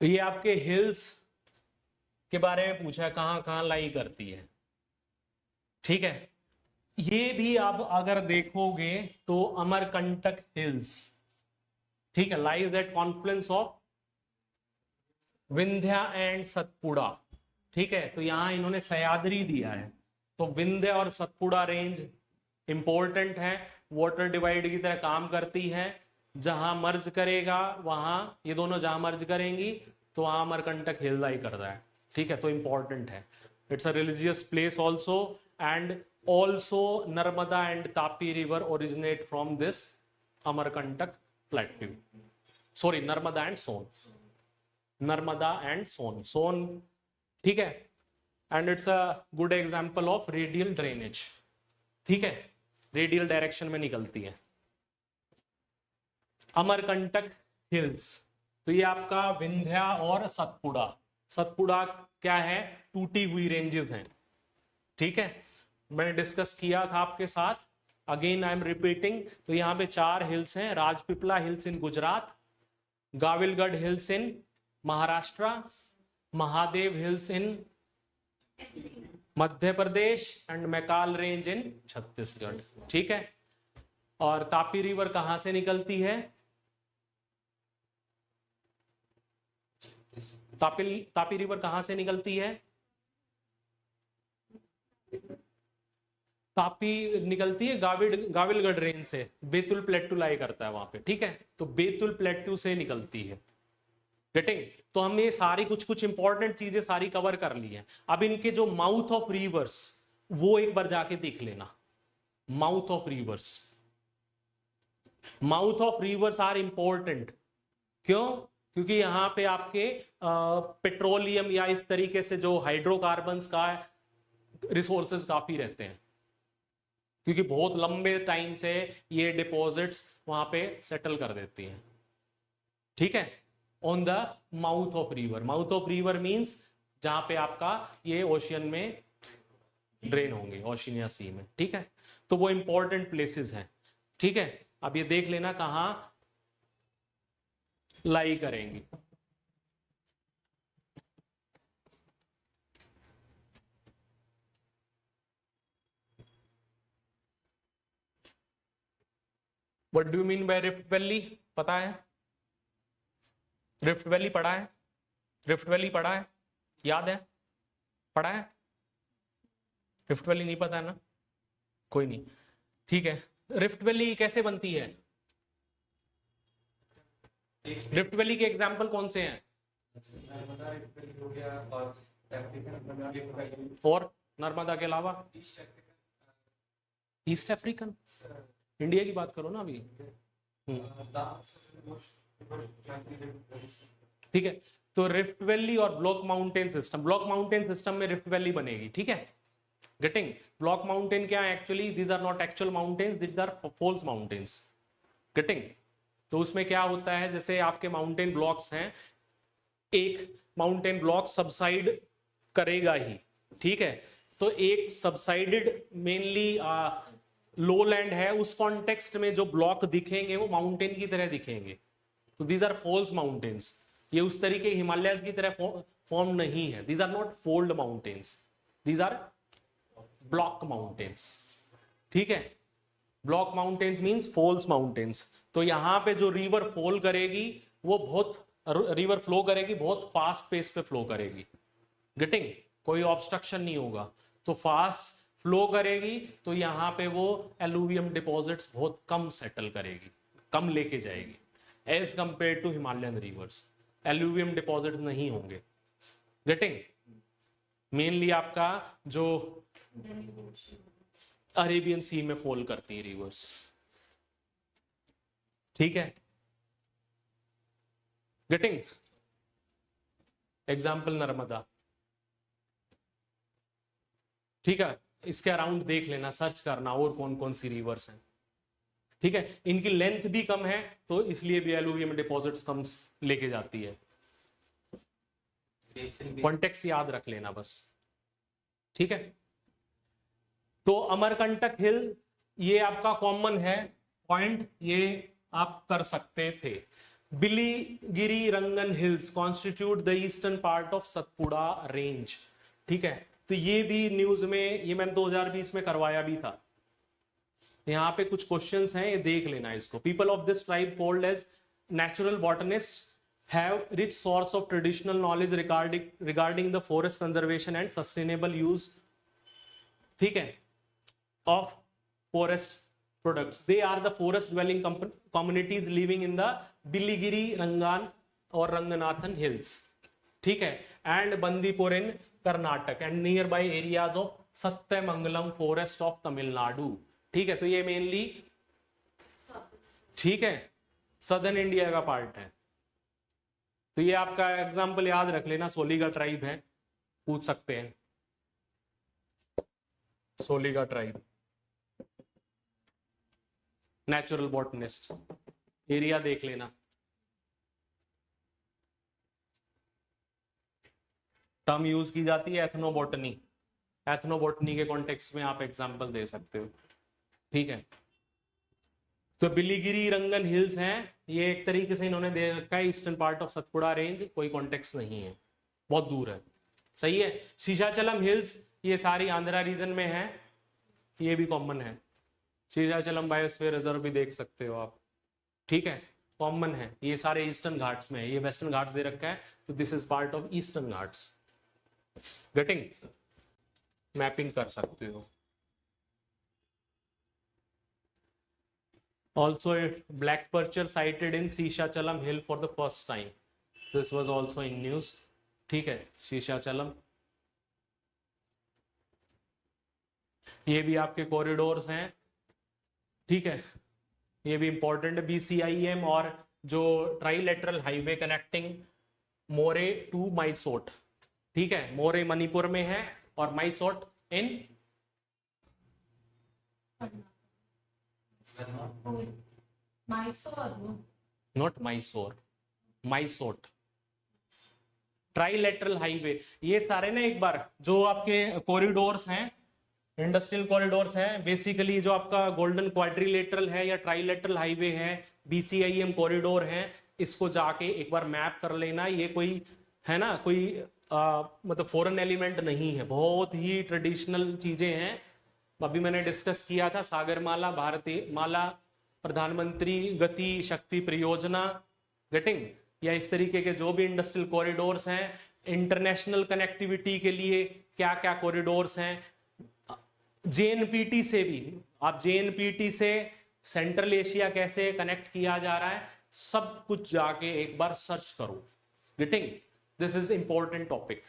ये आपके हिल्स के बारे में पूछा है, कहां कहां लाई करती है। ठीक है, ये भी आप अगर देखोगे तो अमरकंटक हिल्स, ठीक है, lies at Confluence of Vindhya and Satpura. ठीक है, तो यहां इन्होंने सह्याद्री दिया है, तो विंध्य और सतपुड़ा रेंज इंपॉर्टेंट है, वाटर डिवाइड की तरह काम करती है। जहां मर्ज करेगा वहां, ये दोनों जहां मर्ज करेंगी तो वहां अमरकंटक हिल लाई कर रहा है। ठीक है, तो इंपॉर्टेंट है। It's a religious place also, and also Narmada and Tapi river originate from this Amarkantak plateau. Sorry, Narmada and Son, Narmada and Son, Son. ठीक है, and it's a good example of radial drainage. ठीक है, रेडियल डायरेक्शन में निकलती है अमरकंटक हिल्स। तो ये आपका विंध्या और सतपुड़ा, सतपुड़ा क्या है, टूटी हुई रेंजेस हैं। ठीक है, मैंने डिस्कस किया था आपके साथ, अगेन आई एम रिपीटिंग। तो यहां पे 4 हिल्स हैं, Rajpipla hills in Gujarat, Gawilgarh hills in Maharashtra, Mahadev hills in Madhya Pradesh and Maikal range in Chhattisgarh. ठीक है, और तापी रिवर कहां से निकलती है, तापी रिवर कहां से निकलती है, तापी निकलती है गाविलगढ़ रेंज से, बेतुल प्लेट्यू लाई करता है वहां पे। ठीक है, तो बेतुल प्लेट्यू से निकलती है। गेटिंग? तो हमने ये सारी कुछ कुछ इंपॉर्टेंट चीजें सारी कवर कर ली हैं। अब इनके जो माउथ ऑफ रिवर्स, वो एक बार जाके देख लेना। Mouth of rivers, mouth of rivers are important. क्यों? क्योंकि यहां पे आपके पेट्रोलियम या इस तरीके से जो हाइड्रोकार्बन्स का रिसोर्सेज काफी रहते हैं, क्योंकि बहुत लंबे टाइम से ये डिपॉजिट्स वहां पे सेटल कर देती हैं। ठीक है, on the mouth of river. Mouth of river means जहां पे आपका ये ओशियन में ड्रेन होंगे, ओशियन या सी में। ठीक है, तो वो इंपॉर्टेंट प्लेसेस हैं। ठीक है, अब ये देख लेना कहां लाई करेंगी। What do you mean by rift valley? पता है? रिफ्ट वैली पढ़ा है? रिफ्ट वैली पढ़ा है? याद है? पढ़ा है? रिफ्ट वैली नहीं पता है ना, कोई नहीं। ठीक है, रिफ्ट वैली कैसे बनती है? रिफ्ट वैली के एग्जाम्पल कौन से हैं? और नर्मदा के अलावा ईस्ट अफ्रीकन, इंडिया की बात करो ना अभी। ठीक है, तो रिफ्ट वैली और block mountain system, block mountain system में रिफ्ट वैली बनेगी। ठीक है, गेटिंग? ब्लॉक माउंटेन क्या है actually? These are not actual mountains, these are false mountains. Getting? तो उसमें क्या होता है, जैसे आपके माउंटेन ब्लॉक्स हैं, एक माउंटेन ब्लॉक सबसाइड करेगा ही। ठीक है, तो एक सबसाइडेड मेनली लो लैंड है, उस कॉन्टेक्स्ट में जो ब्लॉक दिखेंगे वो माउंटेन की तरह दिखेंगे। तो दीज आर फॉल्स माउंटेन्स, ये उस तरीके हिमालयस की तरह फॉर्म नहीं है। These are not fold mountains, these are block mountains. ठीक है, block mountains means falls mountains. तो यहां पे जो रिवर फॉल करेगी वो बहुत, रिवर फ्लो करेगी बहुत फास्ट पेस पे फ्लो करेगी। गेटिंग? कोई ऑब्स्ट्रक्शन नहीं होगा, तो फास्ट फ्लो करेगी, तो यहां पे वो एलुवियम डिपॉजिट्स बहुत कम सेटल करेगी, कम लेके जाएगी as compare to Himalayan rivers. Alluvium deposit नहीं होंगे। गेटिंग? मेनली आपका जो अरेबियन सी में फॉल करती है रिवर्स। ठीक है, गेटिंग? एग्जाम्पल नर्मदा। ठीक है, इसके अराउंड देख लेना, सर्च करना और कौन कौन सी रिवर्स हैं। ठीक है, इनकी लेंथ भी कम है, तो इसलिए भी एलुवियम डिपॉजिट्स कम लेके जाती है। कॉन्टेक्स्ट याद रख लेना बस। ठीक है, तो अमरकंटक हिल ये आपका कॉमन है पॉइंट, ये आप कर सकते थे। Biligiri Rangan hills constitute the eastern part of Satpura range. ठीक है, तो ये भी न्यूज में, ये मैंने 2020 में करवाया भी था। यहाँ पे कुछ क्वेश्चंस हैं, ये देख लेना इसको। People of this tribe called as natural botanist have rich source of traditional knowledge regarding the forest conservation and sustainable use, ठीक है, of forest products. They are the forest dwelling communities living in the Biligiri, Rangan or Ranganathan hills. ठीक है, and Bandipur in Karnataka and nearby areas of Satyamangalam forest of Tamil Nadu. ठीक है, तो ये mainly, ठीक है, southern India का part है। तो ये आपका एग्जाम्पल याद रख लेना, सोलीगा ट्राइब है, पूछ सकते हैं, सोलीगा ट्राइब, नेचुरल बॉटनिस्ट, एरिया देख लेना। टर्म यूज की जाती है एथनोबॉटनी, एथनोबॉटनी के कॉन्टेक्स्ट में आप एग्जांपल दे सकते हो। ठीक है, तो बिलीगिरी रंगन हिल्स हैं, ये एक तरीके से इन्होंने दे रखा है eastern part of Satpura range, कोई कॉन्टेक्स्ट नहीं है, बहुत दूर है। सही है, शीशाचलम हिल्स ये सारी आंध्रा रीजन में है, ये भी कॉमन है। शीशाचलम बायोस्फीयर रिजर्व भी देख सकते हो आप। ठीक है, कॉमन है, ये सारे ईस्टर्न घाट्स में है, ये वेस्टर्न घाट्स दे रखा है, तो this is part of eastern Ghats. Getting, mapping कर सकते हो। Also black percher sighted in Shishachalam hill for the first time. This was also in news. ठीक है, शीशाचलम, ये भी आपके कॉरिडोर्स हैं। ठीक है, ये भी इंपॉर्टेंट है, BCIM और जो trilateral highway connecting Moreh to Mae Sot. ठीक है, मोरे मणिपुर में है और Mae Sot in not Mysore, Mae Sot, trilateral highway. ये सारे ना एक बार जो आपके कॉरिडोर्स हैं, इंडस्ट्रियल कॉरिडोर्स हैं, बेसिकली जो आपका गोल्डन क्वाड्रिलेटरल है या ट्राइलेटरल हाईवे है, BCIM कॉरिडोर है, इसको जाके एक बार मैप कर लेना। ये कोई है ना, कोई मतलब फॉरेन एलिमेंट नहीं है, बहुत ही ट्रेडिशनल चीजें हैं। अभी मैंने डिस्कस किया था सागरमाला, भारतीय माला, प्रधानमंत्री गति शक्ति परियोजना, गेटिंग, या इस तरीके के जो भी इंडस्ट्रियल कॉरिडोर्स हैं, इंटरनेशनल कनेक्टिविटी के लिए क्या क्या कॉरिडोर्स हैं। JNPT से भी, आप JNPT से सेंट्रल एशिया कैसे कनेक्ट किया जा रहा है, सब कुछ जाके एक बार सर्च करो। Getting, this is important topic.